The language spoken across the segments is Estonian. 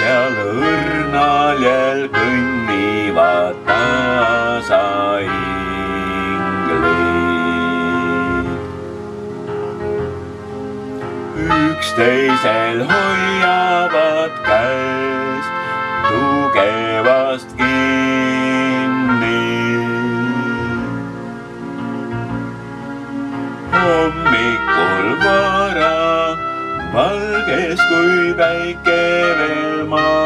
seal õrnal jääl kõnnivad tasa inglid. Üksteisel hoiavad käes tugevast kinni. Hommikul vara valges kui päike veel magab.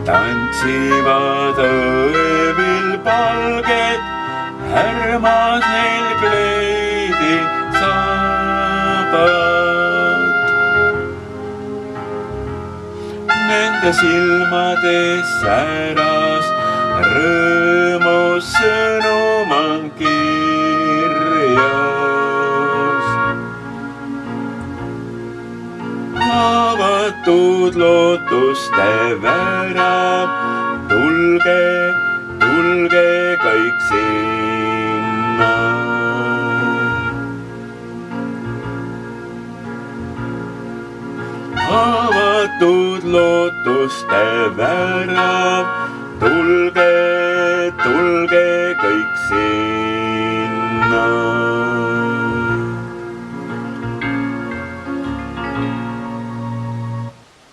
Tantsivad ööbil palged, härmas neil kleidi saabad. Nende silmades säras rõõmus sõnum on kirjas. Avatud lootuste värav, tulge, tulge kõik sinna. Avatud lootuste värav, tulge, tulge